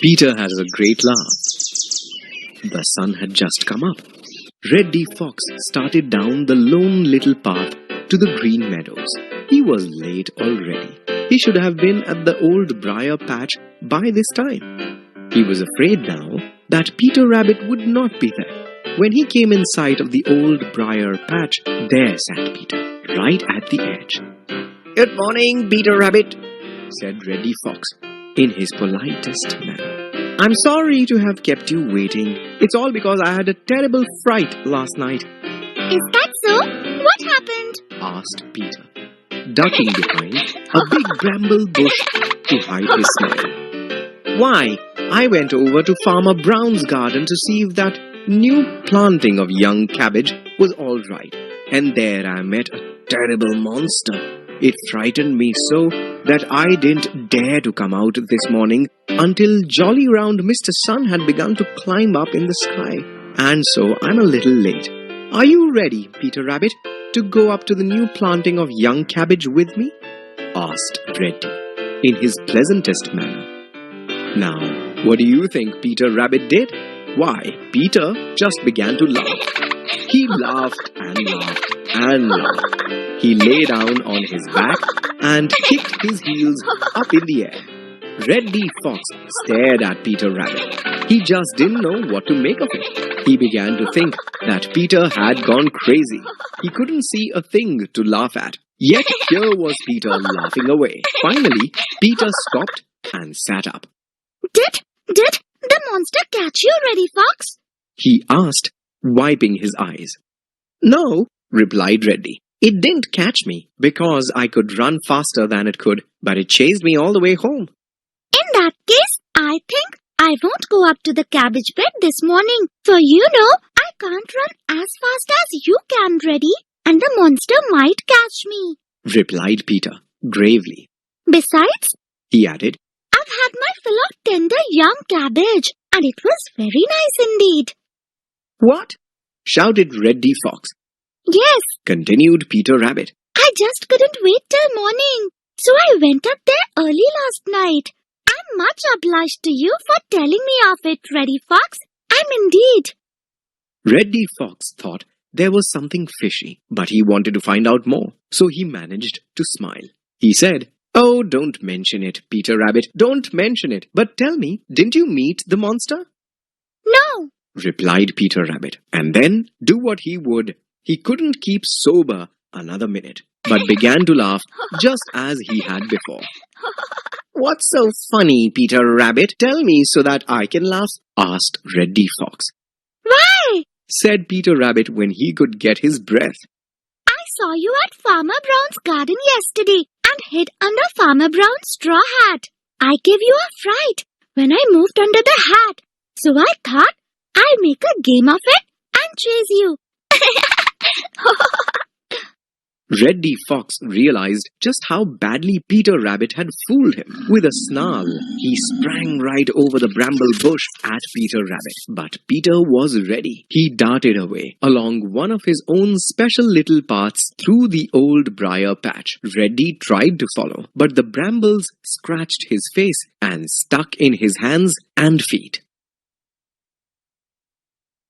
Peter had a great laugh. The sun had just come up. Reddy Fox started down the lone little path to the green meadows. He was late already. He should have been at the old briar patch by this time. He was afraid now that Peter Rabbit would not be there. When he came in sight of the old briar patch, there sat Peter, right at the edge. "Good morning, Peter Rabbit," said Reddy Fox, in his politest manner. "I'm sorry to have kept you waiting. It's all because I had a terrible fright last night." "Is that so? What happened?" asked Peter, ducking behind a big bramble bush to hide his smile. "Why, I went over to Farmer Brown's garden to see if that new planting of young cabbage was all right, and there I met a terrible monster. It frightened me so that I didn't dare to come out this morning until jolly round Mr. Sun had begun to climb up in the sky, and so I'm a little late. Are you ready, Peter Rabbit, to go up to the new planting of young cabbage with me?" asked Reddy, in his pleasantest manner. Now, what do you think Peter Rabbit did? Why, Peter just began to laugh. He laughed and laughed and laughed. He lay down on his back and kicked his heels up in the air. Reddy Fox stared at Peter Rabbit. He just didn't know what to make of it. He began to think that Peter had gone crazy. He couldn't see a thing to laugh at. Yet here was Peter laughing away. Finally, Peter stopped and sat up. Did the monster catch you, Reddy Fox?" he asked, wiping his eyes. "No," replied Reddy. "It didn't catch me because I could run faster than it could, but it chased me all the way home." "In that case, I think I won't go up to the cabbage bed this morning, for you know I can't run as fast as you can, Reddy, and the monster might catch me," replied Peter, gravely. "Besides," he added, "I've had my fill of tender young cabbage, and it was very nice indeed." "What?" shouted Reddy Fox. "Yes, Continued Peter Rabbit. I just couldn't wait till morning, so I went up there early last night. I'm much obliged to you for telling me of it, Reddy Fox. I'm indeed." Reddy Fox thought there was something fishy, but he wanted to find out more, so he managed to smile. He said, "Oh, don't mention it, Peter Rabbit. Don't mention it. But tell me, didn't you meet the monster?" "No." replied Peter Rabbit. And then, do what he would, he couldn't keep sober another minute, but began to laugh just as he had before. "What's so funny, Peter Rabbit? Tell me so that I can laugh," asked Reddy Fox. "Why, Said Peter Rabbit when he could get his breath. I saw you at Farmer Brown's garden yesterday and hid under Farmer Brown's straw hat. I gave you a fright when I moved under the hat, so I thought I'd make a game of it and chase you." Reddy Fox realized just how badly Peter Rabbit had fooled him. With a snarl, he sprang right over the bramble bush at Peter Rabbit. But Peter was ready. He darted away along one of his own special little paths through the old briar patch. Reddy tried to follow, but the brambles scratched his face and stuck in his hands and feet.